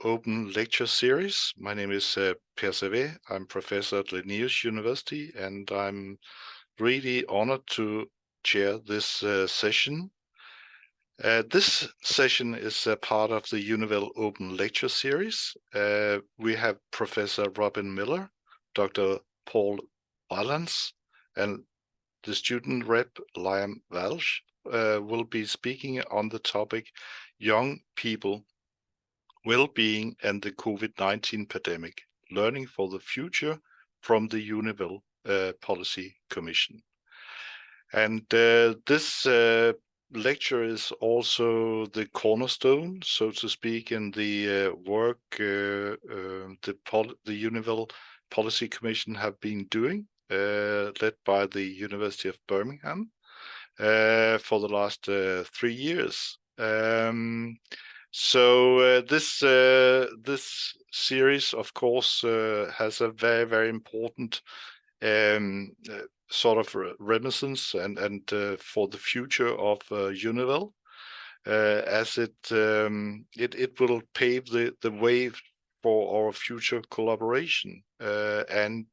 Open Lecture Series. My name is Per. I'm professor at Linnaeus University, and I'm really honored to chair this session. This session is a part of the EUniWell Open Lecture Series. We have Professor Robin Miller, Dr. Paul Vallance, and the student rep Liam Walsh will be speaking on the topic Young People, Well-being and the Covid-19 pandemic, learning for the future from the EUniWell Policy Commission. And this lecture is also the cornerstone, so to speak, in the work the EUniWell Policy Commission have been doing, led by the University of Birmingham for the last 3 years. So this series, of course, has a very, very important sort of reminiscence and for the future of EUniWell, as it will pave the way for our future collaboration, and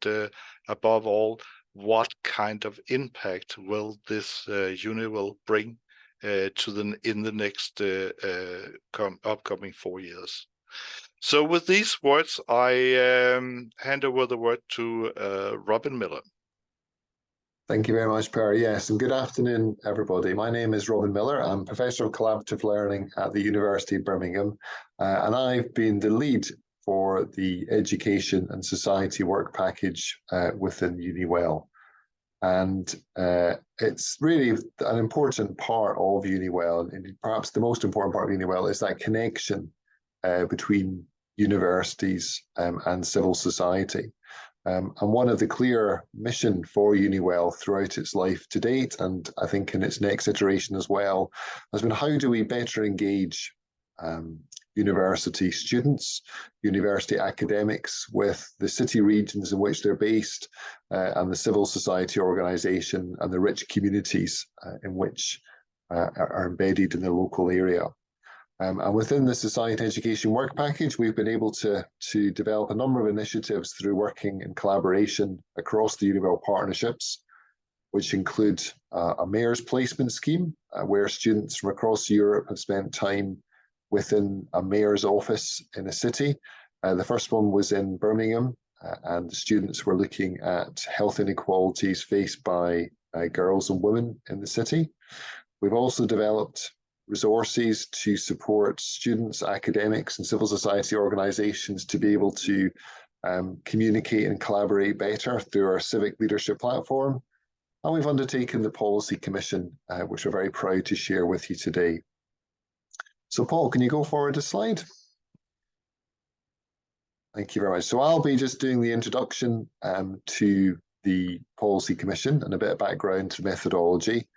above all, what kind of impact will this EUniWell bring in the next upcoming 4 years. So with these words, I hand over the word to Robin Miller. Thank you very much, Per. Yes, and good afternoon, everybody. My name is Robin Miller. I'm Professor of Collaborative Learning at the University of Birmingham, and I've been the lead for the Education and Society work package within EUniWell. And it's really an important part of EUniWell, and perhaps the most important part of EUniWell is that connection between universities and civil society. And one of the clear mission for EUniWell throughout its life to date, and I think in its next iteration as well, has been how do we better engage university students, university academics with the city regions in which they're based, and the civil society organisation and the rich communities in which are embedded in the local area. And within the Society Education Work Package, we've been able to develop a number of initiatives through working in collaboration across the EUniWell partnerships, which include a mayor's placement scheme, where students from across Europe have spent time within a mayor's office in a city. The first one was in Birmingham, and the students were looking at health inequalities faced by girls and women in the city. We've also developed resources to support students, academics, and civil society organisations to be able to communicate and collaborate better through our civic leadership platform. And we've undertaken the Policy Commission, which we're very proud to share with you today. So Paul, can you go forward a slide? Thank you very much. So I'll be just doing the introduction to the Policy Commission and a bit of background to methodology.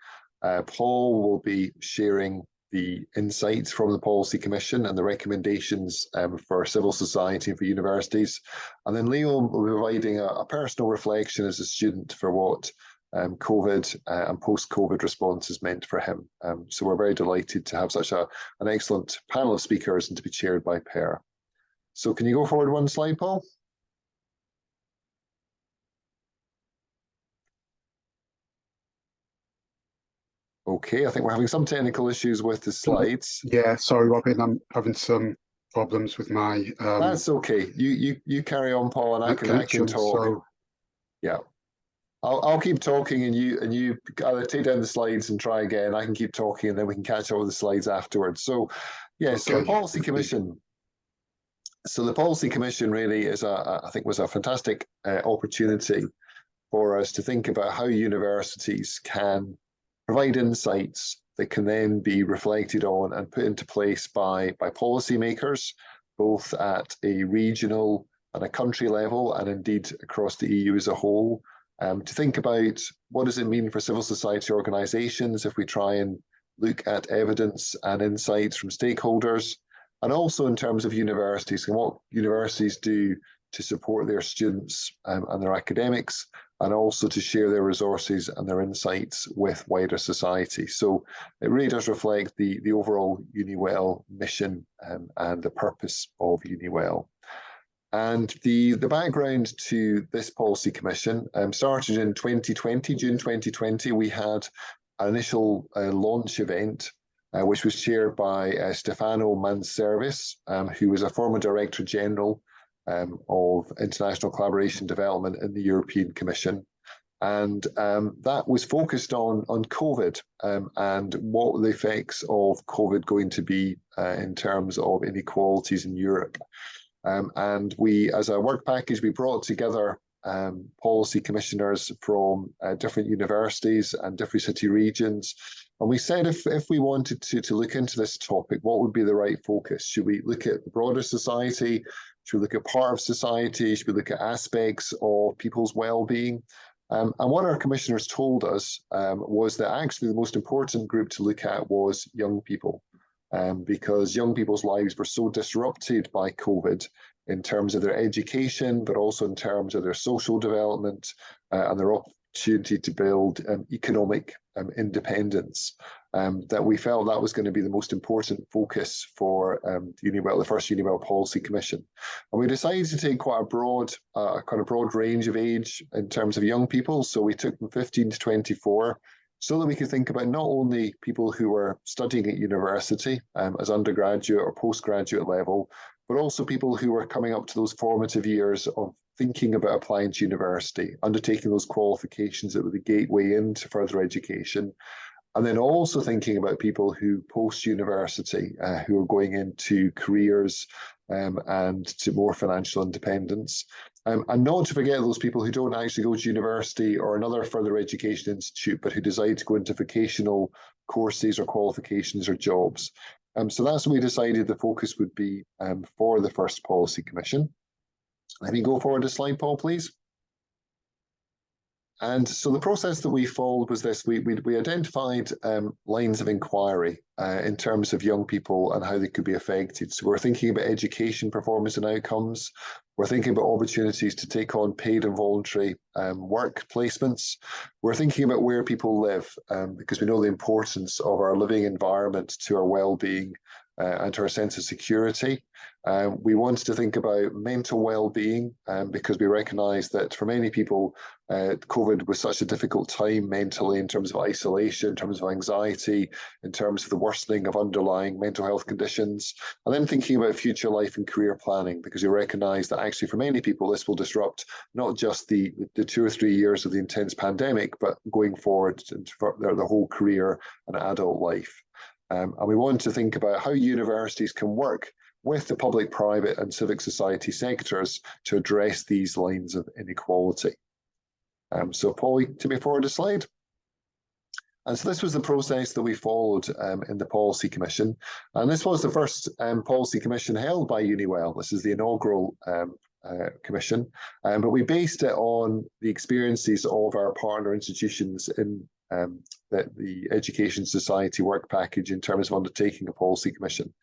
Paul will be sharing the insights from the Policy Commission and the recommendations for civil society and for universities. And then Leo will be providing a personal reflection as a student for what COVID and post-COVID response has meant for him. So we're very delighted to have such an excellent panel of speakers and to be chaired by Per. So can you go forward one slide, Paul? Okay, I think we're having some technical issues with the slides. Yeah, sorry, Robin, I'm having some problems with my... That's okay. You carry on, Paul, and I can talk. So... Yeah. I'll keep talking, and you either take down the slides and try again. I can keep talking, and then we can catch up with the slides afterwards. So, yeah. Okay. So the Policy Commission. So the Policy Commission really is I think was a fantastic opportunity for us to think about how universities can provide insights that can then be reflected on and put into place by policymakers, both at a regional and a country level, and indeed across the EU as a whole. To think about what does it mean for civil society organisations if we try and look at evidence and insights from stakeholders, and also in terms of universities and what universities do to support their students and their academics, and also to share their resources and their insights with wider society. So it really does reflect the overall EUniWell mission and the purpose of EUniWell. And the background to this policy commission started in 2020, June 2020. We had an initial launch event, which was chaired by Stefano Manservis, who was a former Director General of International Collaboration Development in the European Commission. And that was focused on COVID and what the effects of COVID going to be in terms of inequalities in Europe. And we, as a work package, we brought together policy commissioners from different universities and different city regions. And we said if we wanted to look into this topic, what would be the right focus? Should we look at the broader society? Should we look at part of society? Should we look at aspects of people's well-being? And what our commissioners told us was that actually the most important group to look at was young people. Because young people's lives were so disrupted by COVID in terms of their education, but also in terms of their social development and their opportunity to build economic independence, that we felt that was going to be the most important focus for the first EUniWell Policy Commission. And we decided to take quite a broad range of age in terms of young people. So we took from 15 to 24, so that we could think about not only people who were studying at university as undergraduate or postgraduate level, but also people who were coming up to those formative years of thinking about applying to university, undertaking those qualifications that were the gateway into further education, and then also thinking about people who post-university, who are going into careers and to more financial independence. And not to forget those people who don't actually go to university or another further education institute, but who decide to go into vocational courses or qualifications or jobs. So that's what we decided the focus would be for the first policy commission. Let me go forward a slide, Paul, please. And so the process that we followed was this. We identified lines of inquiry in terms of young people and how they could be affected. So we're thinking about education, performance and outcomes. We're thinking about opportunities to take on paid and voluntary work placements. We're thinking about where people live because we know the importance of our living environment to our well-being and to our sense of security. We wanted to think about mental well-being because we recognise that for many people, COVID was such a difficult time mentally in terms of isolation, in terms of anxiety, in terms of the worsening of underlying mental health conditions, and then thinking about future life and career planning because we recognise that actually for many people this will disrupt not just the 2 or 3 years of the intense pandemic, but going forward into the whole career and adult life. And we want to think about how universities can work with the public, private and civic society sectors to address these lines of inequality. So Paul, take me forward a slide. And so this was the process that we followed in the Policy Commission. And this was the first Policy Commission held by EUniWell. This is the inaugural commission, but we based it on the experiences of our partner institutions in the Education Society work package in terms of undertaking a policy commission.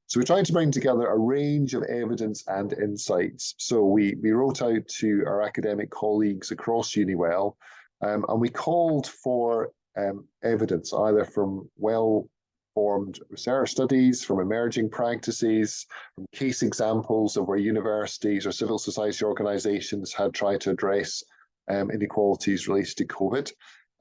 So we're trying to bring together a range of evidence and insights. So we wrote out to our academic colleagues across EUniWell and we called for evidence either from well-formed research studies, from emerging practices, from case examples of where universities or civil society organisations had tried to address inequalities related to COVID.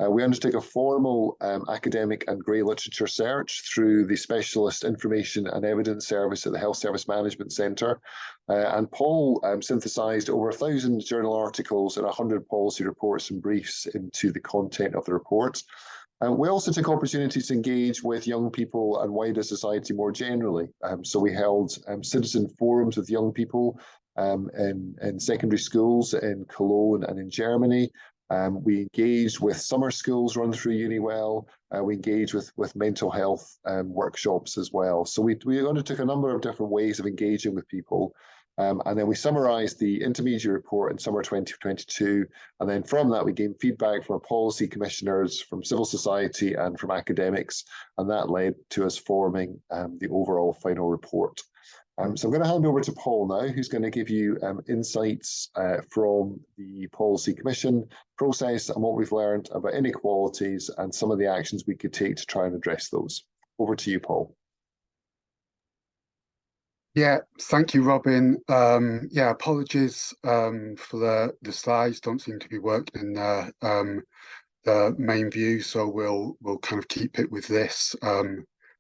We undertook a formal academic and grey literature search through the Specialist Information and Evidence Service at the Health Service Management Centre. And Paul synthesised over 1,000 journal articles and 100 policy reports and briefs into the content of the report. We also took opportunities to engage with young people and wider society more generally. So we held citizen forums with young people in secondary schools in Cologne and in Germany. We engaged with summer schools run through EUniWell. We engaged with mental health workshops as well. So we undertook a number of different ways of engaging with people. And then we summarised the intermediate report in summer 2022. And then from that, we gained feedback from our policy commissioners, from civil society and from academics. And that led to us forming the overall final report. So I'm going to hand over to Paul now, who's going to give you insights from the Policy Commission process and what we've learned about inequalities and some of the actions we could take to try and address those. Over to you, Paul. Yeah, thank you, Robin. Yeah, apologies for the slides don't seem to be working in the main view, so we'll kind of keep it with this.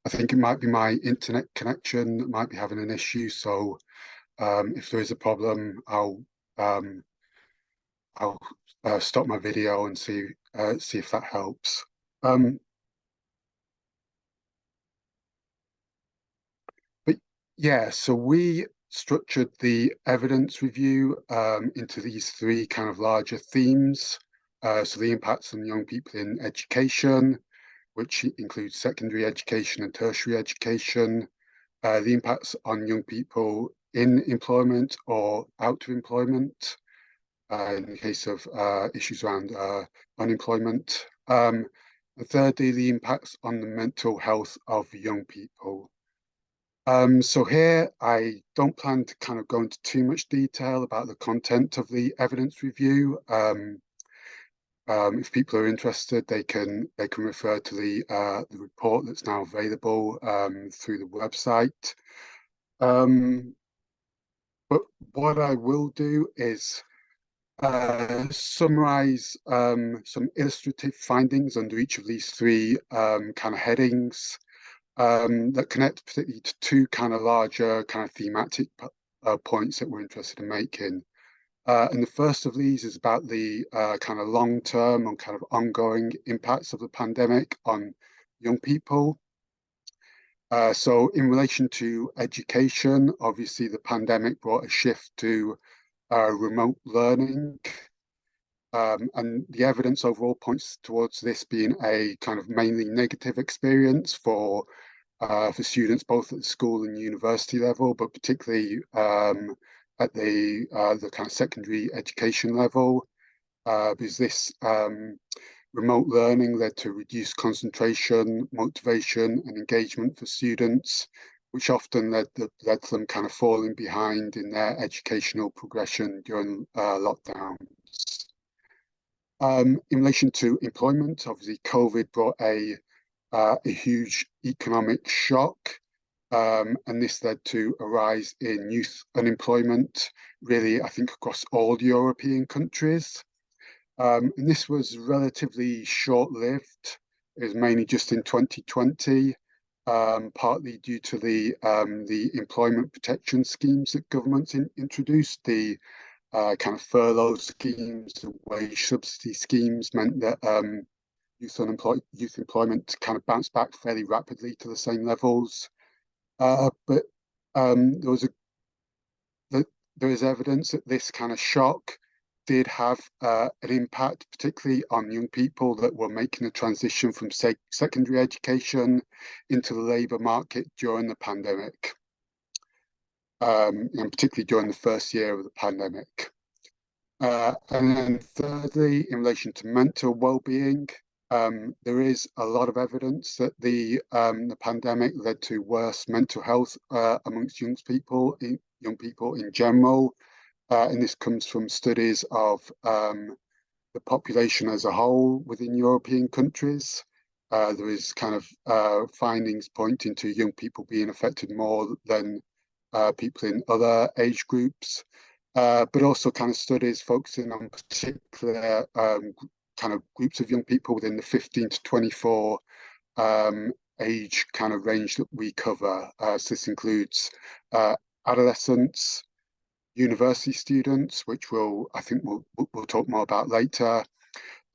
I think it might be my internet connection that might be having an issue, so if there is a problem, I'll stop my video and see if that helps. But yeah, so we structured the evidence review into these three kind of larger themes. So the impacts on young people in education, which includes secondary education and tertiary education, the impacts on young people in employment or out of employment, in the case of issues around unemployment. And thirdly, the impacts on the mental health of young people. So here, I don't plan to kind of go into too much detail about the content of the evidence review. If people are interested, they can refer to the report that's now available through the website. But what I will do is summarise some illustrative findings under each of these three kind of headings that connect particularly to two kind of larger kind of thematic points that we're interested in making. And the first of these is about the kind of long-term and kind of ongoing impacts of the pandemic on young people. So in relation to education, obviously the pandemic brought a shift to remote learning. And the evidence overall points towards this being a kind of mainly negative experience for students both at the school and university level, but particularly at the kind of secondary education level, because this remote learning led to reduced concentration, motivation, and engagement for students, which often led to them kind of falling behind in their educational progression during lockdowns. In relation to employment, obviously COVID brought a huge economic shock, and this led to a rise in youth unemployment, really, I think, across all European countries. And this was relatively short-lived. It was mainly just in 2020, partly due to the employment protection schemes that governments introduced. The kind of furlough schemes, the wage subsidy schemes meant that youth employment kind of bounced back fairly rapidly to the same levels. But there is evidence that this kind of shock did have an impact, particularly on young people that were making a transition from secondary education into the labour market during the pandemic, and particularly during the first year of the pandemic. And then thirdly, in relation to mental well-being, there is a lot of evidence that the pandemic led to worse mental health amongst young people in general, and this comes from studies of the population as a whole within European countries. There is kind of findings pointing to young people being affected more than people in other age groups, but also kind of studies focusing on particular kind of groups of young people within the 15 to 24 age kind of range that we cover. So this includes adolescents, university students, which I think we'll talk more about later,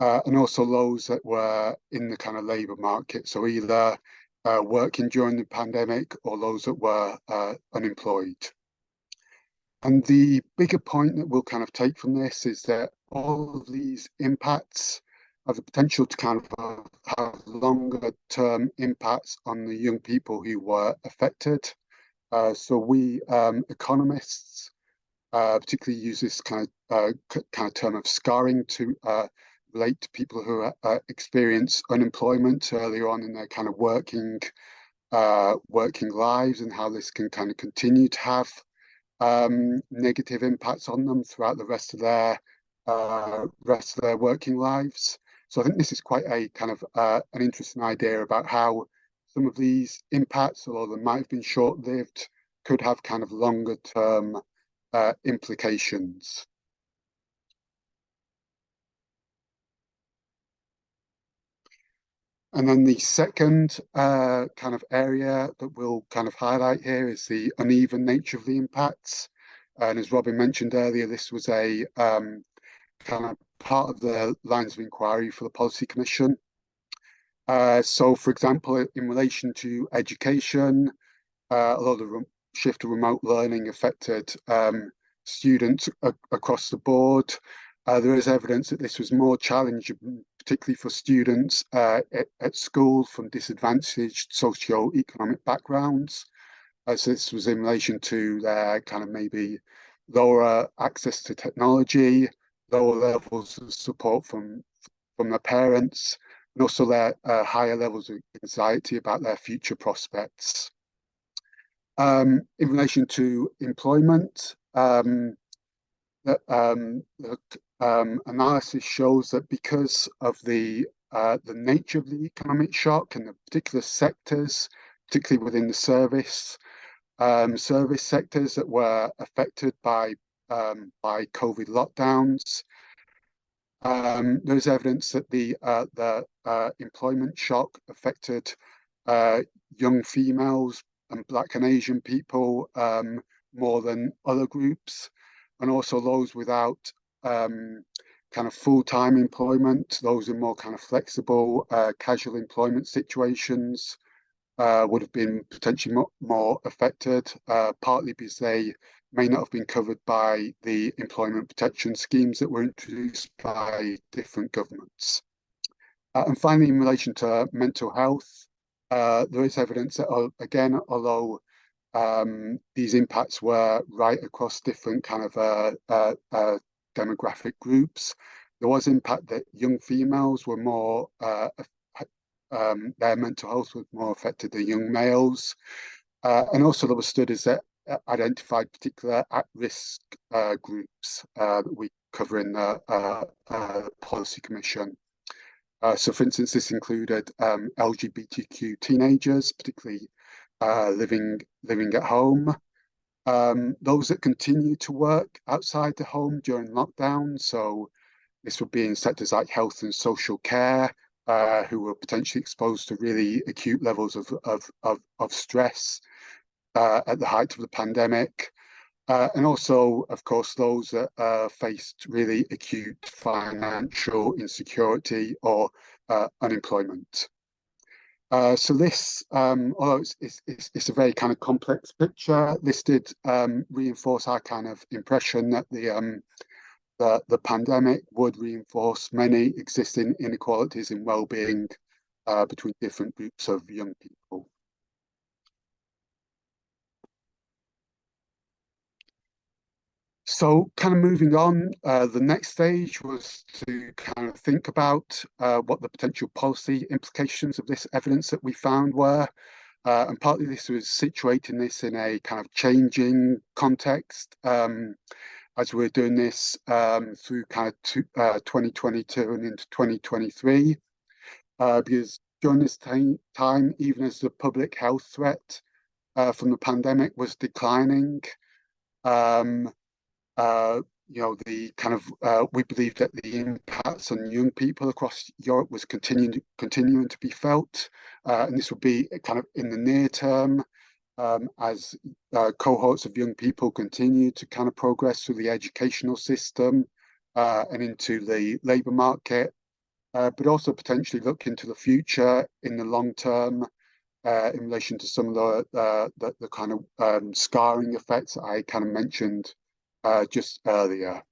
and also those that were in the kind of labour market. So either working during the pandemic or those that were unemployed. And the bigger point that we'll kind of take from this is that all of these impacts have the potential to kind of have longer term impacts on the young people who were affected. So we economists particularly use this kind of term of scarring to relate to people who experience unemployment earlier on in their kind of working working lives and how this can kind of continue to have negative impacts on them throughout the rest of their working lives. So I think this is quite a kind of an interesting idea about how some of these impacts, although they might have been short-lived, could have kind of longer-term implications. And then the second kind of area that we'll kind of highlight here is the uneven nature of the impacts. And as Robin mentioned earlier, this was a kind of part of the lines of inquiry for the Policy Commission. So, for example, in relation to education, although the shift to remote learning affected students across the board, there is evidence that this was more challenging, particularly for students at school from disadvantaged socio-economic backgrounds. So this was in relation to their kind of maybe lower access to technology, lower levels of support from their parents, and also their higher levels of anxiety about their future prospects. In relation to employment, analysis shows that because of the nature of the economic shock and the particular sectors, particularly within the service sectors that were affected by COVID lockdowns, there's evidence that the employment shock affected young females and Black and Asian people more than other groups, and also those without kind of full-time employment, those in more kind of flexible, casual employment situations would have been potentially more affected, partly because they may not have been covered by the employment protection schemes that were introduced by different governments. And finally, in relation to mental health, there is evidence that, again, although these impacts were right across different kind of demographic groups, there was impact that young females were more, their mental health was more affected than young males. And also there were studies that identified particular at-risk groups that we cover in the Policy Commission. So for instance, this included LGBTQ teenagers, particularly living at home, those that continue to work outside the home during lockdown. So this would be in sectors like health and social care, who were potentially exposed to really acute levels of stress at the height of the pandemic. And also, of course, those that faced really acute financial insecurity or unemployment. So this, although it's a very kind of complex picture, this did reinforce our kind of impression that the pandemic would reinforce many existing inequalities in well-being between different groups of young people. So kind of moving on, the next stage was to kind of think about what the potential policy implications of this evidence that we found were. And partly this was situating this in a kind of changing context as we're doing this through kind of 2022 and into 2023. Because during this time, even as the public health threat from the pandemic was declining, the kind of we believe that the impacts on young people across Europe was continuing to be felt, and this would be kind of in the near term as cohorts of young people continue to kind of progress through the educational system and into the labour market, but also potentially look into the future in the long term in relation to some of the kind of scarring effects that I kind of mentioned just earlier.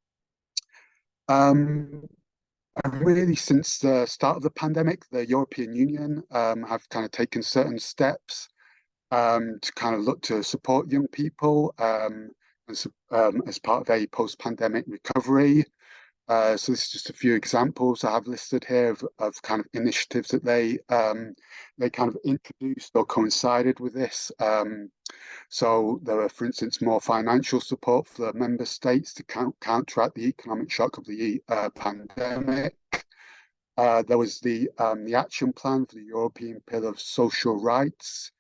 And really, since the start of the pandemic, the European Union have kind of taken certain steps to kind of look to support young people as part of a post-pandemic recovery. So this is just a few examples I have listed here of kind of initiatives that they kind of introduced or coincided with this. So there were, for instance, more financial support for the member states to counteract the economic shock of the pandemic. There was the action plan for the European Pillar of Social Rights,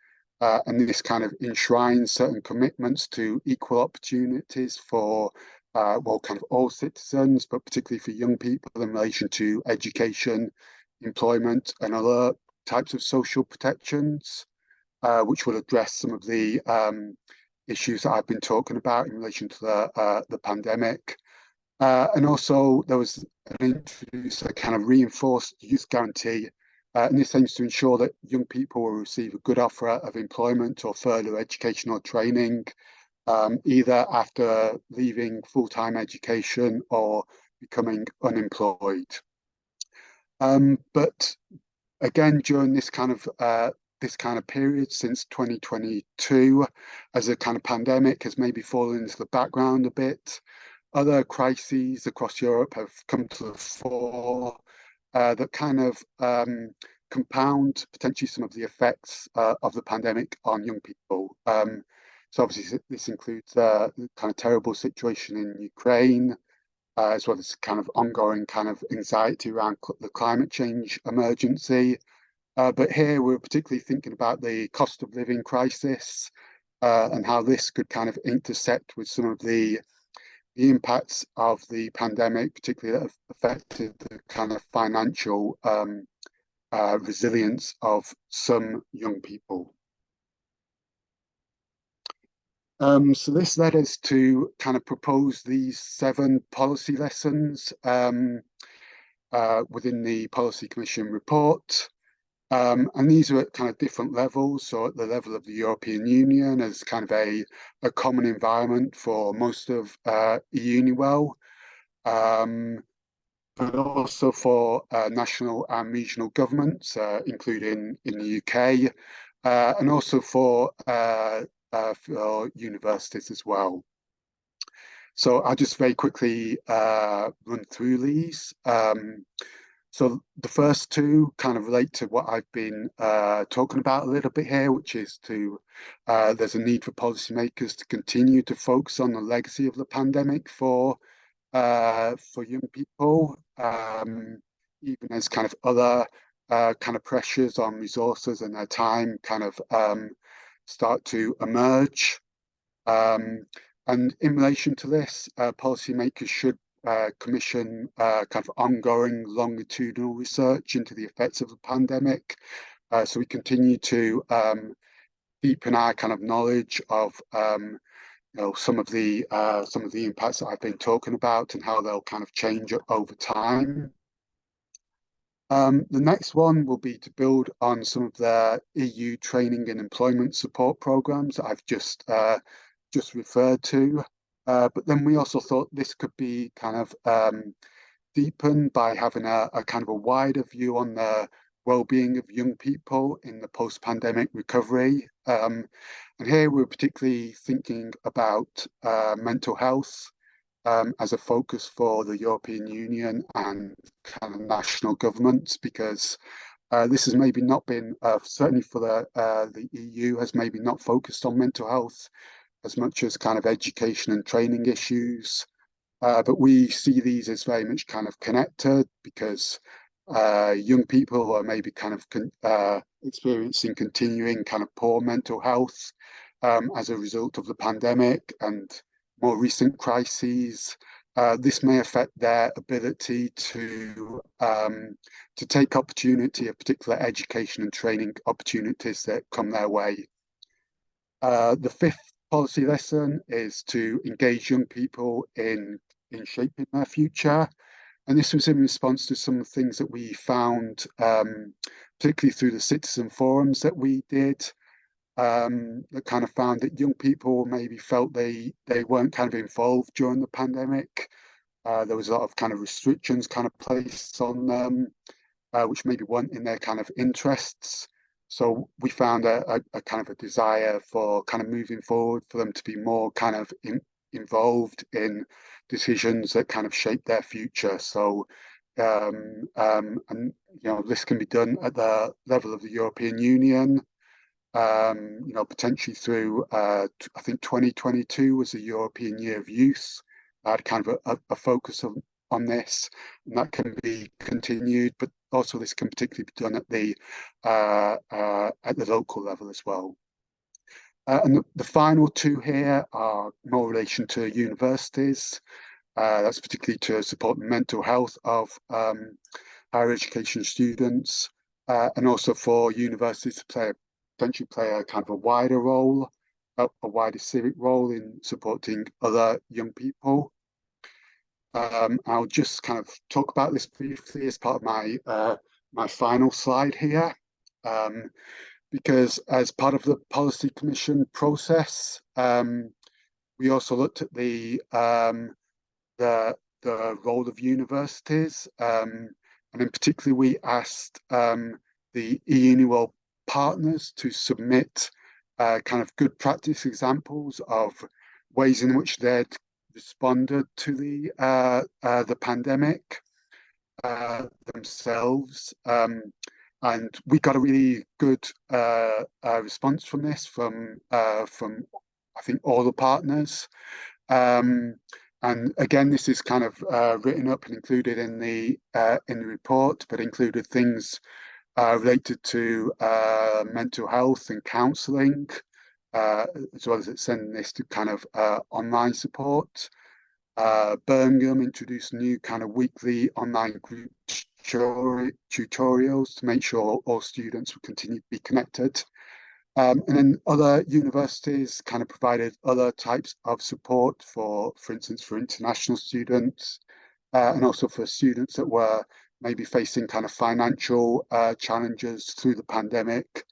and this kind of enshrines certain commitments to equal opportunities for well, kind of all citizens, but particularly for young people in relation to education, employment, and other types of social protections, which will address some of the issues that I've been talking about in relation to the pandemic. And also there was introduced a kind of reinforced youth guarantee, and this aims to ensure that young people will receive a good offer of employment or further educational training, either after leaving full-time education or becoming unemployed. But again, during this kind of period since 2022, as a kind of pandemic has maybe fallen into the background a bit, other crises across Europe have come to the fore that kind of compound potentially some of the effects of the pandemic on young people. So obviously this includes the kind of terrible situation in Ukraine, as well as kind of ongoing kind of anxiety around the climate change emergency. But here we're particularly thinking about the cost of living crisis and how this could kind of intersect with some of the impacts of the pandemic, particularly that have affected the kind of financial resilience of some young people. So this led us to kind of propose these 7 policy lessons within the Policy Commission report. And these are at kind of different levels. So at the level of the European Union as kind of a common environment for most of EUniWell, but also for national and regional governments, including in the UK, and also for universities as well. So I'll just very quickly run through these. So the first 2 kind of relate to what I've been talking about a little bit here, which is there's a need for policymakers to continue to focus on the legacy of the pandemic for young people, even as kind of other kind of pressures on resources and their time kind of start to emerge. And in relation to this, policymakers should commission kind of ongoing longitudinal research into the effects of the pandemic, so we continue to deepen our kind of knowledge of some of the impacts that I've been talking about and how they'll kind of change over time. The next one will be to build on some of the EU training and employment support programs that I've just referred to. But then we also thought this could be kind of deepened by having a kind of a wider view on the well-being of young people in the post-pandemic recovery. And here we're particularly thinking about mental health as a focus for the European Union and kind of national governments, because this has maybe not been, certainly for the EU, has maybe not focused on mental health as much as kind of education and training issues. But we see these as very much kind of connected, because young people who are maybe kind of experiencing continuing kind of poor mental health as a result of the pandemic and more recent crises, this may affect their ability to take opportunity of particular education and training opportunities that come their way. The 5th policy lesson is to engage young people in shaping their future. And this was in response to some of the things that we found, particularly through the citizen forums that we did, that kind of found that young people maybe felt they weren't kind of involved during the pandemic. There was a lot of kind of restrictions kind of placed on them, which maybe weren't in their kind of interests. So we found a kind of a desire for kind of moving forward for them to be more kind of involved in decisions that kind of shape their future. So, and this can be done at the level of the European Union. Potentially through, I think 2022 was the European Year of Youth. I had kind of a focus on this, and that can be continued, but also this can particularly be done at the local level as well. And the final two here are more relation to universities. That's particularly to support the mental health of higher education students, and also for universities to potentially play a kind of a wider role, a wider civic role in supporting other young people. I'll just kind of talk about this briefly as part of my final slide here, because as part of the Policy Commission process, we also looked at the role of universities, and in particular we asked the EUniWell partners to submit kind of good practice examples of ways in which they'd responded to the pandemic themselves, and we got a really good response from this from I think all the partners, and again this is kind of written up and included in the report, but included things related to mental health and counselling, as well as sending this to kind of online support. Birmingham introduced new kind of weekly online group tutorials to make sure all students would continue to be connected. And then other universities kind of provided other types of support for instance, for international students, and also for students that were maybe facing kind of financial challenges through the pandemic,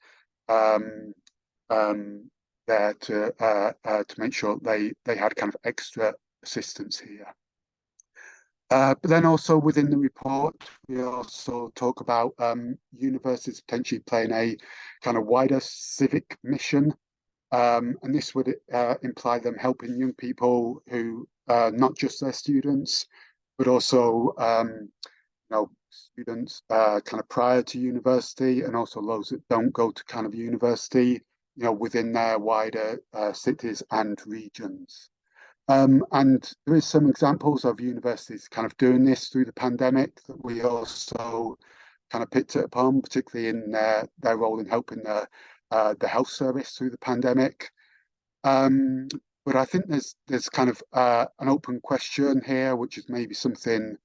there to make sure they had kind of extra assistance here. But then also within the report, we also talk about universities potentially playing a kind of wider civic mission, and this would imply them helping young people who not just their students, but also students kind of prior to university, and also those that don't go to kind of university, within their wider cities and regions. And there is some examples of universities kind of doing this through the pandemic that we also kind of picked up on, particularly in their role in helping the health service through the pandemic. But I think there's kind of an open question here, which is maybe something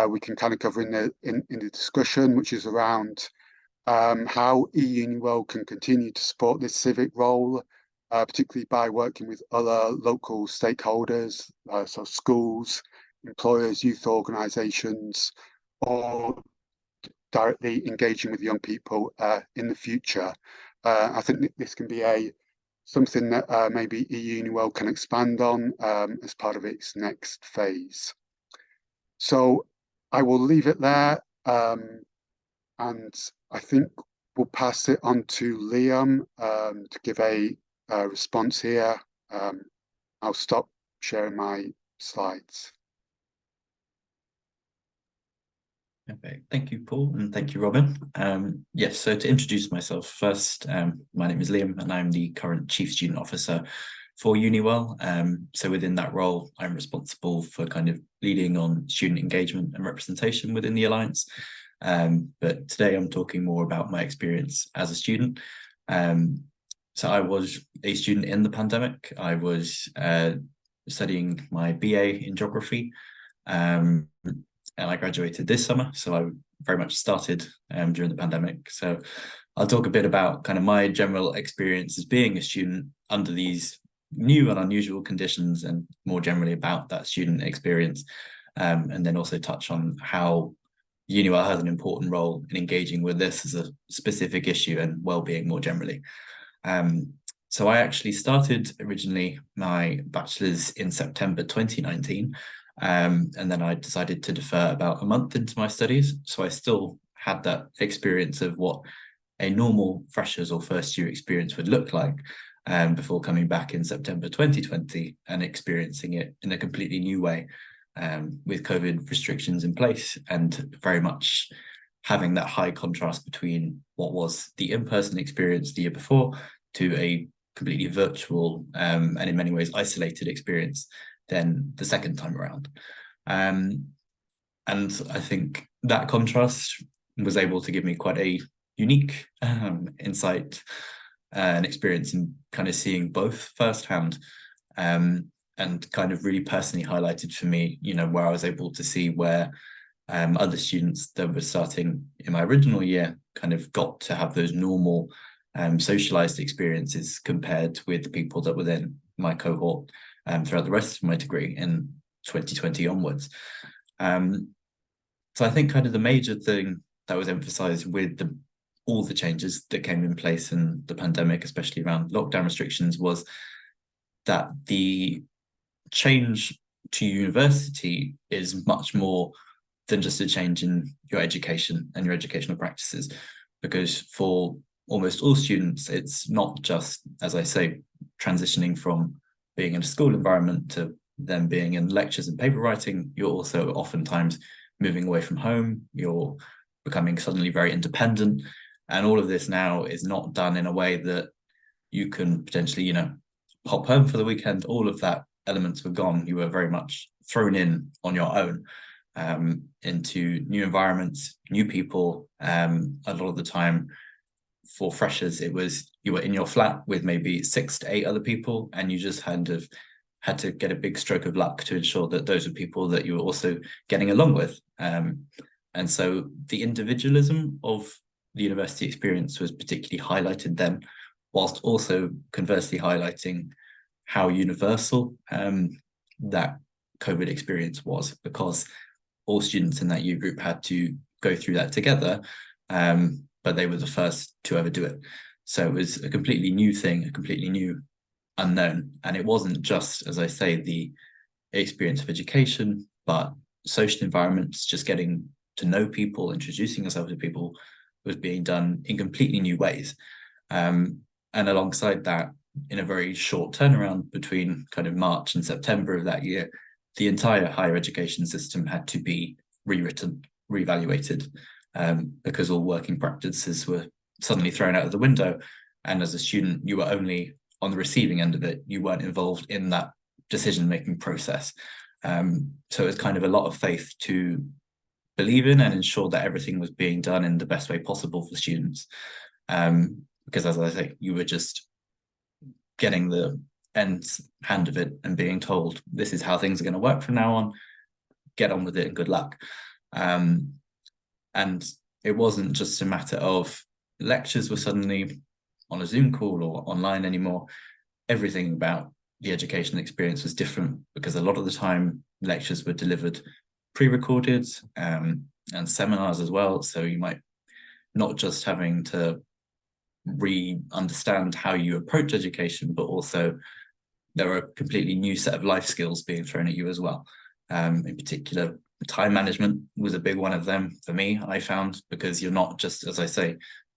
we can kind of cover in the discussion, which is around how EUniWell can continue to support this civic role, particularly by working with other local stakeholders, so schools, employers, youth organisations, or directly engaging with young people in the future. I think this can be something that maybe EUniWell can expand on as part of its next phase. So I will leave it there, and I think we'll pass it on to Liam to give a response here. I'll stop sharing my slides. Okay, thank you, Paul, and thank you, Robin. Yes, so to introduce myself first, my name is Liam, and I'm the current Chief Student Officer for EUniWell. So within that role, I'm responsible for kind of leading on student engagement and representation within the Alliance. But today I'm talking more about my experience as a student. So I was a student in the pandemic. I was studying my BA in geography, and I graduated this summer. So I very much started during the pandemic. So I'll talk a bit about kind of my general experience as being a student under these new and unusual conditions, and more generally about that student experience, and then also touch on how EUniWell has an important role in engaging with this as a specific issue and well-being more generally. So I actually started originally my bachelor's in September 2019, and then I decided to defer about a month into my studies. So I still had that experience of what a normal freshers or first year experience would look like. before coming back in September 2020 and experiencing it in a completely new way, with COVID restrictions in place, and very much having that high contrast between what was the in-person experience the year before to a completely virtual and in many ways isolated experience then the second time around. And I think that contrast was able to give me quite a unique insight and experience in kind of seeing both firsthand, and kind of really personally highlighted for me, you know, where I was able to see where other students that were starting in my original year kind of got to have those normal socialized experiences compared with people that were in my cohort throughout the rest of my degree in 2020 onwards. So I think kind of the major thing that was emphasized with all the changes that came in place in the pandemic, especially around lockdown restrictions, was that the change to university is much more than just a change in your education and your educational practices, because for almost all students, it's not just, as I say, transitioning from being in a school environment to then being in lectures and paper writing. You're also oftentimes moving away from home, you're becoming suddenly very independent, and all of this now is not done in a way that you can potentially, you know, pop home for the weekend. All of that elements were gone. You were very much thrown in on your own into new environments, new people. A lot of the time for freshers, it was you were in your flat with maybe 6 to 8 other people, and you just kind of had to get a big stroke of luck to ensure that those were people that you were also getting along with. And so the individualism of the university experience was particularly highlighted then, whilst also conversely highlighting how universal that COVID experience was, because all students in that year group had to go through that together, but they were the first to ever do it. So it was a completely new thing, a completely new unknown. And it wasn't just, as I say, the experience of education, but social environments, just getting to know people, introducing yourself to people, was being done in completely new ways. And alongside that, in a very short turnaround between kind of March and September of that year, the entire higher education system had to be rewritten, reevaluated, because all working practices were suddenly thrown out of the window. And as a student, you were only on the receiving end of it. You weren't involved in that decision-making process. So it was kind of a lot of faith to believe in and ensure that everything was being done in the best way possible for students. Because as I say, you were just getting the end hand of it and being told, this is how things are going to work from now on, get on with it and good luck. And it wasn't just a matter of lectures were suddenly on a Zoom call or online anymore. Everything about the education experience was different, because a lot of the time lectures were delivered pre-recorded, and seminars as well. So you might not just having to re-understand how you approach education, but also there are a completely new set of life skills being thrown at you as well. In particular, time management was a big one of them for me, I found, because you're not just, as I say,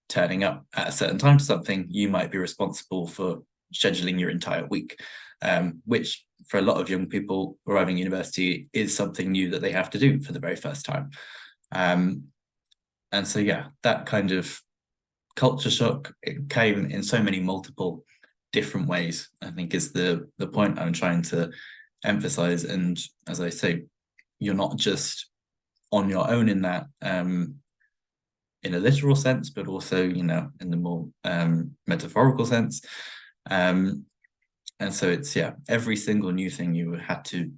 turning up at a certain time to something. You might be responsible for scheduling your entire week, which for a lot of young people arriving at university is something new that they have to do for the very first time. And so, yeah, that kind of culture shock, it came in so many multiple different ways, I think, is the point I'm trying to emphasize. And as I say, you're not just on your own in that, in a literal sense, but also, you know, in the more metaphorical sense. And so it's, yeah, every single new thing you had to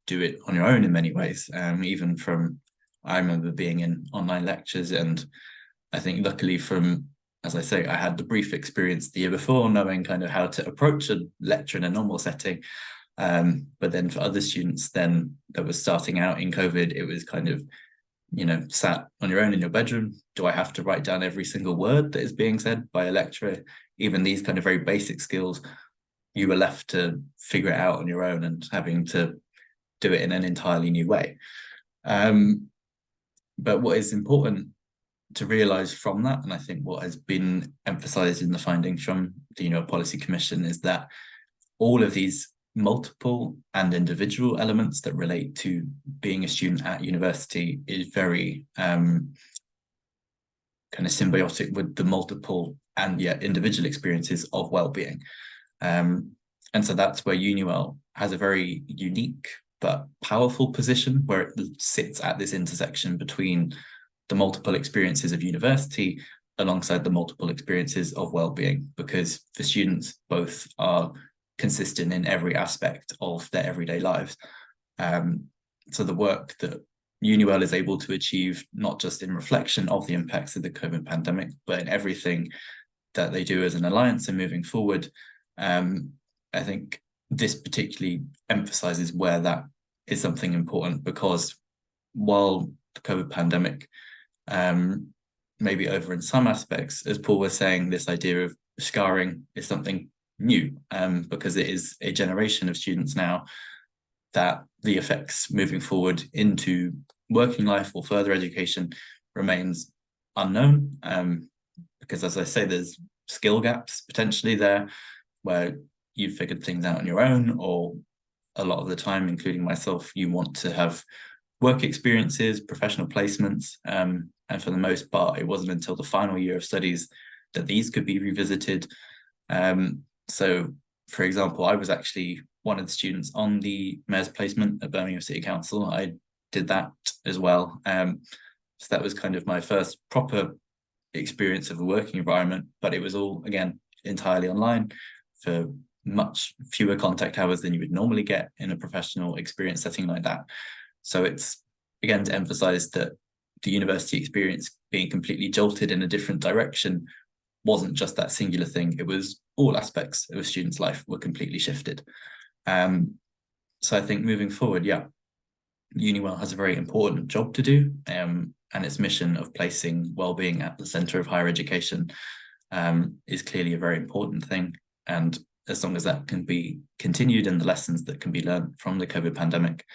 do it on your own in many ways. Even from, I remember being in online lectures, and I think luckily from, as I say, I had the brief experience the year before, knowing kind of how to approach a lecture in a normal setting. But then for other students then that were starting out in COVID, it was kind of, you know, sat on your own in your bedroom. Do I have to write down every single word that is being said by a lecturer? Even these kind of very basic skills, you were left to figure it out on your own and having to do it in an entirely new way. But what is important to realise from that, and I think what has been emphasised in the findings from the EUniWell Policy Commission is that all of these multiple and individual elements that relate to being a student at university is very kind of symbiotic with the multiple and yet individual experiences of well-being. And so that's where EUniWell has a very unique but powerful position, where it sits at this intersection between the multiple experiences of university alongside the multiple experiences of well-being, because the students both are consistent in every aspect of their everyday lives. So the work that EUniWell is able to achieve, not just in reflection of the impacts of the COVID pandemic, but in everything that they do as an alliance and moving forward, I think this particularly emphasizes where that is something important, because while the COVID pandemic may be over in some aspects, as Paul was saying, this idea of scarring is something new, because it is a generation of students now that the effects moving forward into working life or further education remains unknown, because, as I say, there's skill gaps potentially there where you've figured things out on your own, or a lot of the time, including myself, you want to have work experiences, professional placements, and for the most part, it wasn't until the final year of studies that these could be revisited. So, for example, I was actually one of the students on the mayor's placement at Birmingham City Council. I did that as well. So that was kind of my first proper experience of a working environment, but it was all, again, entirely online for much fewer contact hours than you would normally get in a professional experience setting like that. So it's, again, to emphasize that the university experience being completely jolted in a different direction wasn't just that singular thing. It was all aspects of a student's life were completely shifted. So I think moving forward, yeah, EUniWell has a very important job to do, and its mission of placing well-being at the centre of higher education is clearly a very important thing. And as long as that can be continued and the lessons that can be learned from the COVID pandemic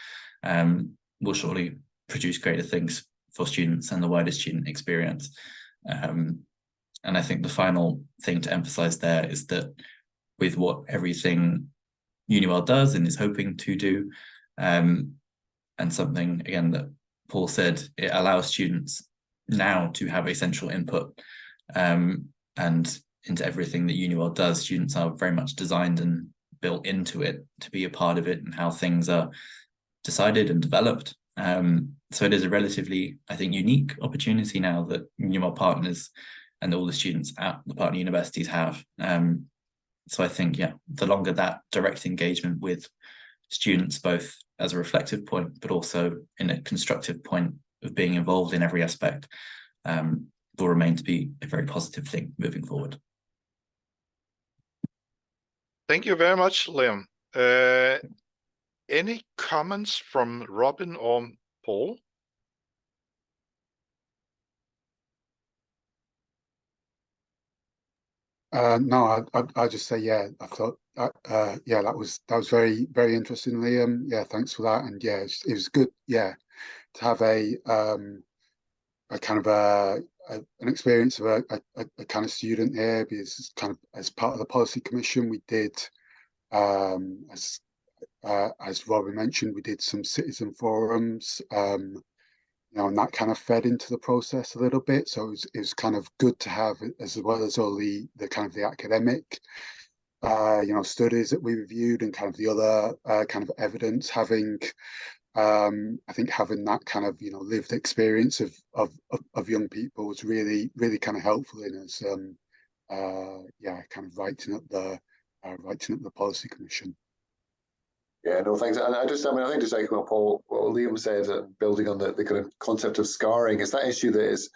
will surely produce greater things for students and the wider student experience. And I think the final thing to emphasize there is that with what everything EUniWell does and is hoping to do, and something, again, that Paul said, it allows students now to have a central input, and into everything that EUniWell does. Students are very much designed and built into it to be a part of it and how things are decided and developed. So it is a relatively, I think, unique opportunity now that EUniWell partners and all the students at the partner universities have. So I think, yeah, the longer that direct engagement with students, both as a reflective point, but also in a constructive point of being involved in every aspect, will remain to be a very positive thing moving forward. Thank you very much, Liam. Any comments from Robin or Paul? No, I'll just say, yeah, I thought, yeah, that was very, very interesting, Liam. Yeah, thanks for that. And yeah, it was good, yeah, to have a kind of an experience of a kind of student here, because kind of as part of the policy commission, we did, as Robin mentioned, we did some citizen forums, you know, and that kind of fed into the process a little bit. So it was kind of good to have, as well as all the kind of the academic, you know, studies that we reviewed and kind of the other kind of evidence, having, I think having that kind of, you know, lived experience of young people was really, really kind of helpful in us, yeah, kind of writing up the policy commission. Yeah, no, thanks. And I think just like what Liam said, building on the kind of concept of scarring, is that issue that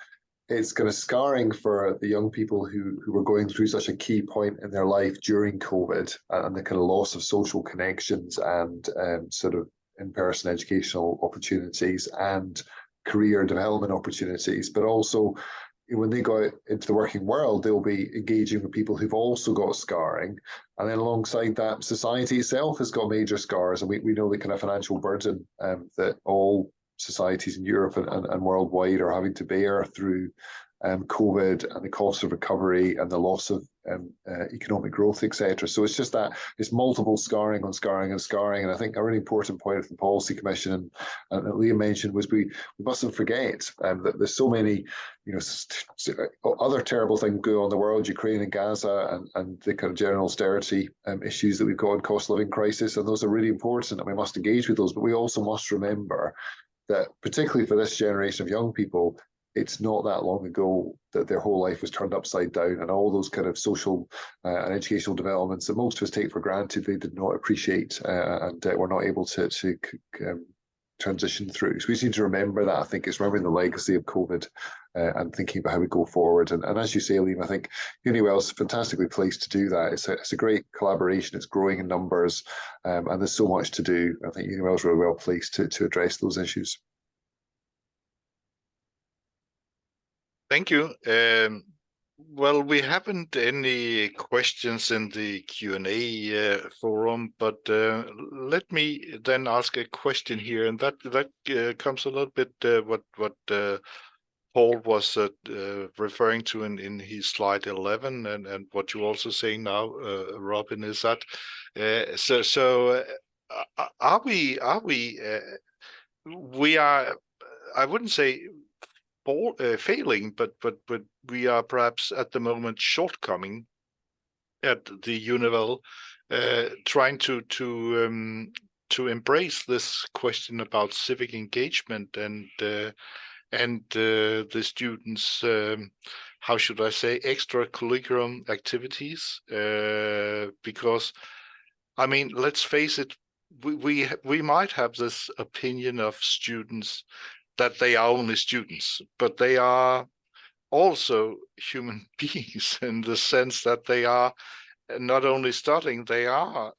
it's kind of scarring for the young people who were going through such a key point in their life during COVID, and the kind of loss of social connections and sort of in-person educational opportunities and career development opportunities, but also when they go out into the working world, they'll be engaging with people who've also got scarring. And then alongside that, society itself has got major scars. And we know the kind of financial burden that all societies in Europe and worldwide are having to bear through COVID and the cost of recovery and the loss of economic growth, etc. So it's just that it's multiple scarring on scarring and scarring. And I think a really important point of the Policy Commission and that Liam mentioned was we mustn't forget that there's so many, other terrible things going on in the world, Ukraine and Gaza, and the kind of general austerity issues that we've got in cost of living crisis, and those are really important, and we must engage with those. But we also must remember that, particularly for this generation of young people, it's not that long ago that their whole life was turned upside down, and all those kind of social and educational developments that most of us take for granted, they did not appreciate and were not able to transition through. So we just need to remember that. I think it's remembering the legacy of COVID and thinking about how we go forward. And as you say, Liam, I think EUniWell is fantastically placed to do that. It's a great collaboration. It's growing in numbers, and there's so much to do. I think EUniWell is really well placed to address those issues. Thank you. Well, we haven't any questions in the Q&A forum, but let me then ask a question here, and that comes a little bit what Paul was referring to in his slide 11, and what you're also saying now, Robin, is that are we I wouldn't say failing, but we are perhaps at the moment shortcoming at the EUniWell, trying to embrace this question about civic engagement and the students, how should I say, extracurricular activities, because I mean, let's face it, we might have this opinion of students that they are only students, but they are also human beings in the sense that they are not only studying, they are,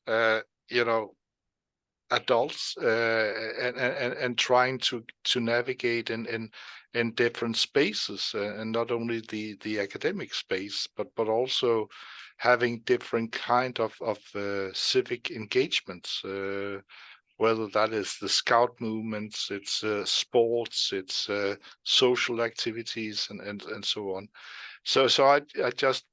adults and trying to navigate in different spaces, and not only the academic space, but also having different kind of civic engagements. Whether that is the scout movements, it's sports, it's social activities, and so on. So I just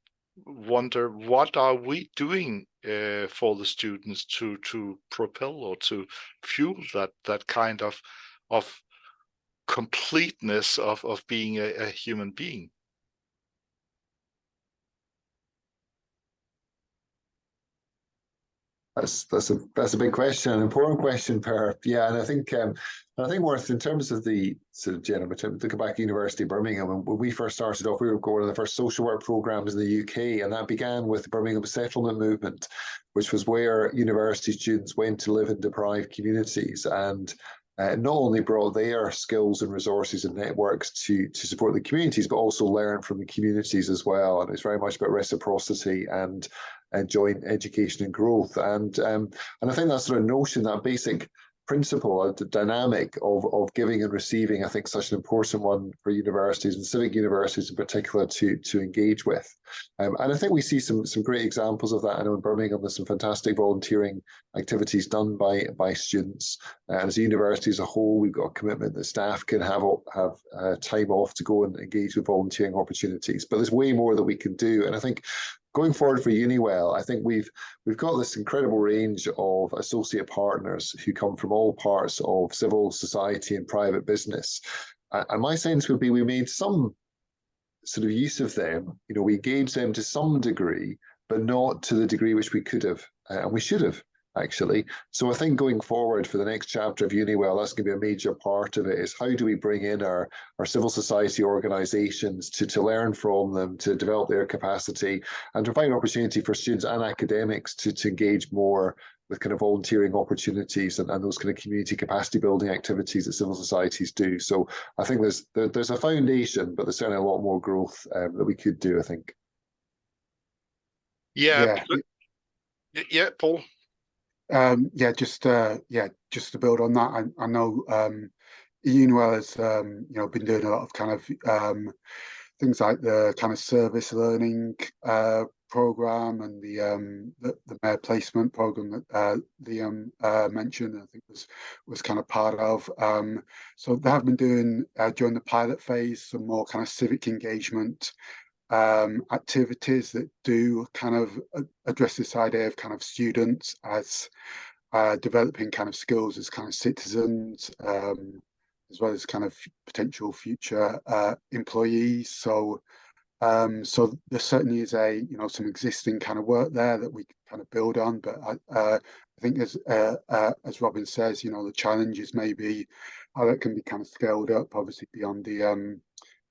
wonder, what are we doing for the students to propel or to fuel that kind of completeness of being a human being? That's a big question, an important question, Per. Yeah, and I think worth, in terms of the sort of general, looking back at University of Birmingham, when we first started off, we were one of the first social work programs in the UK, and that began with the Birmingham settlement movement, which was where university students went to live in deprived communities and not only brought their skills and resources and networks to support the communities, but also learn from the communities as well. And it's very much about reciprocity and joint education and growth. And I think that sort of notion, that basic principle, the dynamic of giving and receiving, I think such an important one for universities and civic universities in particular to engage with. And I think we see some great examples of that. I know in Birmingham there's some fantastic volunteering activities done by students. And as a university as a whole, we've got a commitment that staff can have time off to go and engage with volunteering opportunities. But there's way more that we can do. And I think going forward for EUniWell, I think we've got this incredible range of associate partners who come from all parts of civil society and private business. And my sense would be we made some sort of use of them. We engaged them to some degree, but not to the degree which we could have, and we should have, actually. So I think going forward for the next chapter of EUniWell, that's going to be a major part of it, is how do we bring in our civil society organisations to learn from them, to develop their capacity, and to provide opportunity for students and academics to engage more with kind of volunteering opportunities and those kind of community capacity building activities that civil societies do. So I think there's a foundation, but there's certainly a lot more growth that we could do, I think. Yeah, Paul. Just to build on that, I know EUniWell has been doing a lot of kind of things like the kind of service learning program and the mayor placement program that Liam mentioned, I think was kind of part of. So they have been doing during the pilot phase some more kind of civic engagement activities that do kind of address this idea of kind of students as developing kind of skills as kind of citizens, as well as kind of potential future employees. So there certainly is some existing kind of work there that we can kind of build on. But I think as Robin says, the challenges may be how that can be kind of scaled up, obviously beyond the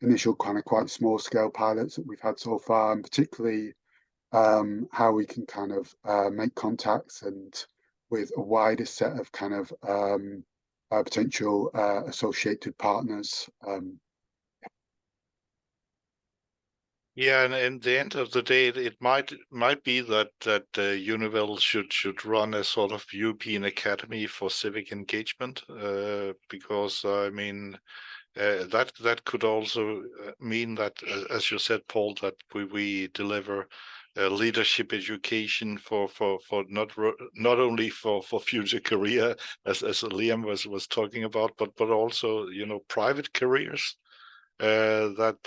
initial kind of quite small scale pilots that we've had so far, and particularly how we can kind of make contacts and with a wider set of kind of potential associated partners. Yeah, and in the end of the day, it might be that EUniWell should run a sort of European Academy for Civic Engagement, because I mean that could also mean that, as you said, Paul, that we deliver leadership education for not only for future career, as Liam was talking about, but also private careers. That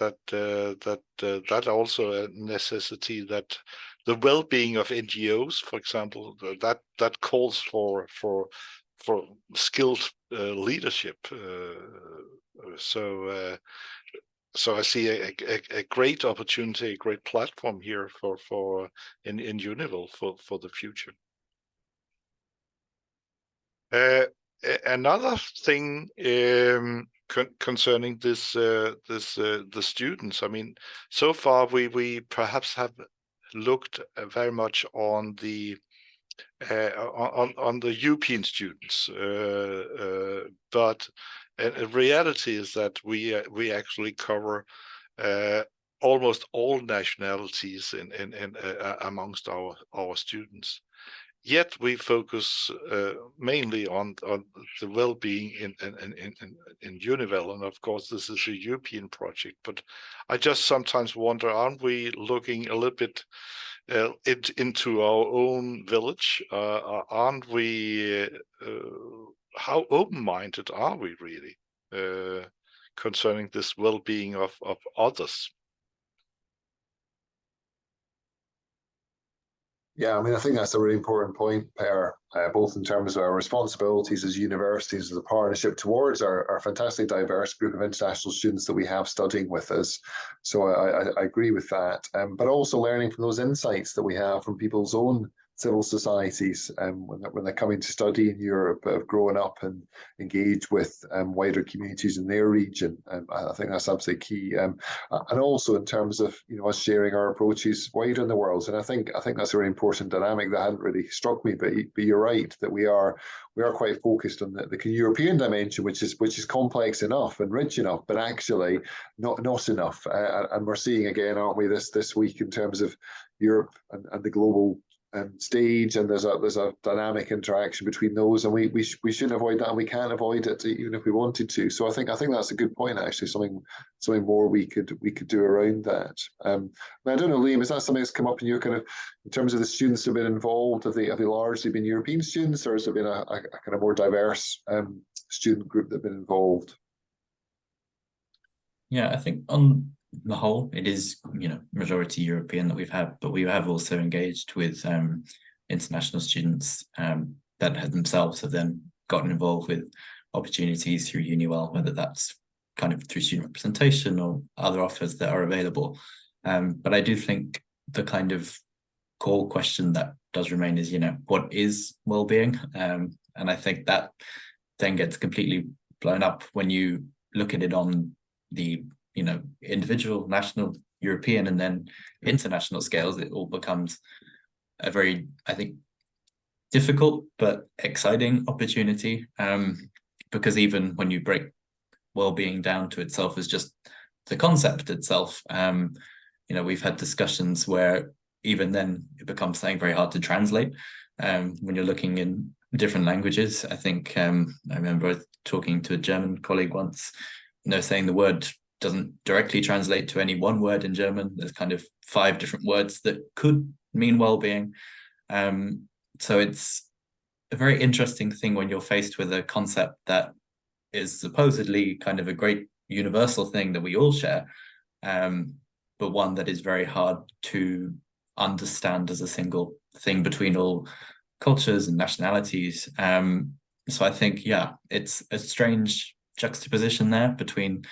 also a necessity, that the well-being of NGOs, for example, that calls for skilled leadership. So I see a great opportunity, a great platform here for in EUniWell for the future. Another thing concerning this the students. I mean, so far we perhaps have looked very much on the European students, but reality is that we actually cover almost all nationalities in amongst our students. Yet we focus mainly on the well-being in EUniWell, and of course this is a European project. But I just sometimes wonder, aren't we looking a little bit into our own village? Aren't we? How open-minded are we really concerning this well-being of others? Yeah, I mean, I think that's a really important point, Per, both in terms of our responsibilities as universities, as a partnership towards our fantastic diverse group of international students that we have studying with us. So I agree with that, but also learning from those insights that we have from people's own civil societies when they're coming to study in Europe, have grown up and engage with wider communities in their region. I think that's absolutely key. And also in terms of us sharing our approaches wider in the world. And I think that's a very important dynamic that hadn't really struck me. But you're right that we are quite focused on the European dimension, which is complex enough and rich enough, but actually not enough. And we're seeing again, aren't we, this week in terms of Europe and the global stage, and there's a dynamic interaction between those, and we shouldn't avoid that, and we can't avoid it even if we wanted to. So I think that's a good point, actually. Something more we could do around that. I don't know, Liam, is that something that's come up in your kind of, in terms of the students who've been involved? Have they largely been European students, or has there been a kind of more diverse student group that have been involved? Yeah, I think on the whole, it is majority European that we've had, but we have also engaged with international students that have then gotten involved with opportunities through EUniWell, whether that's kind of through student representation or other offers that are available. But I do think the kind of core question that does remain is, what is well-being? And I think that then gets completely blown up when you look at it on the individual, national, European, and then international scales. It all becomes a very, I think, difficult but exciting opportunity, because even when you break well-being down to itself as just the concept itself, we've had discussions where even then it becomes something very hard to translate when you're looking in different languages. I think I remember talking to a German colleague once, saying the word doesn't directly translate to any one word in German. There's kind of 5 different words that could mean well-being. So it's a very interesting thing when you're faced with a concept that is supposedly kind of a great universal thing that we all share, but one that is very hard to understand as a single thing between all cultures and nationalities. So I think, yeah, it's a strange juxtaposition there between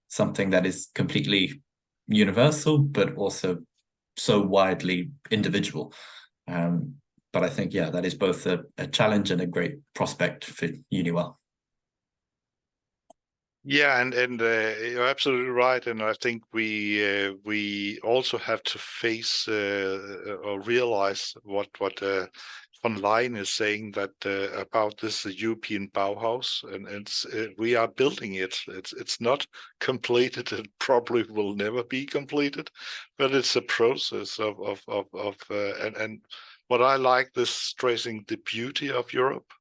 something that is completely universal, but also so widely individual. But I think, yeah, that is both a challenge and a great prospect for EUniWell. Yeah, and you're absolutely right, and I think we also have to face or realize what von Leyen is saying, that about this European Bauhaus, and it's we are building it. It's not completed. It probably will never be completed, but it's a process of and what I like this stressing the beauty of Europe.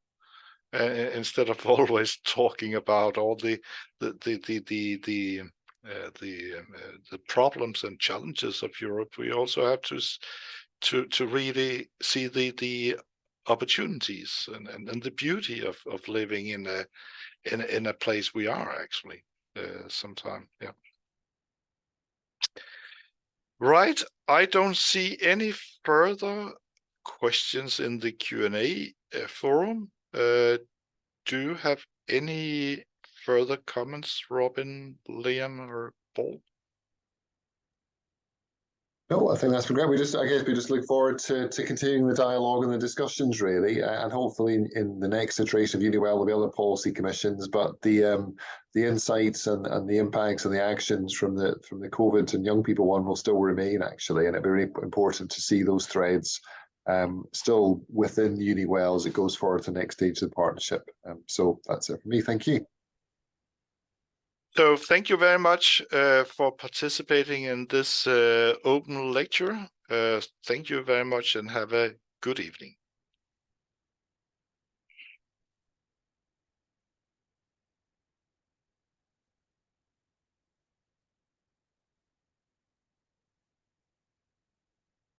Instead of always talking about all the problems and challenges of Europe, we also have to really see the opportunities and the beauty of living in a place we are actually sometime. Yeah. Right. I don't see any further questions in the Q&A forum. Do you have any further comments, Robin, Liam, or Paul? No, I think that's been great. I guess we just look forward to continuing the dialogue and the discussions, really, and hopefully in the next iteration of EUniWell there'll be other policy commissions. But the insights and the impacts and the actions from the COVID and young people one will still remain, actually, and it'll be really important to see those threads still within EUniWell as it goes forward to the next stage of the partnership. So that's it for me. Thank you. So thank you very much for participating in this open lecture. Thank you very much and have a good evening.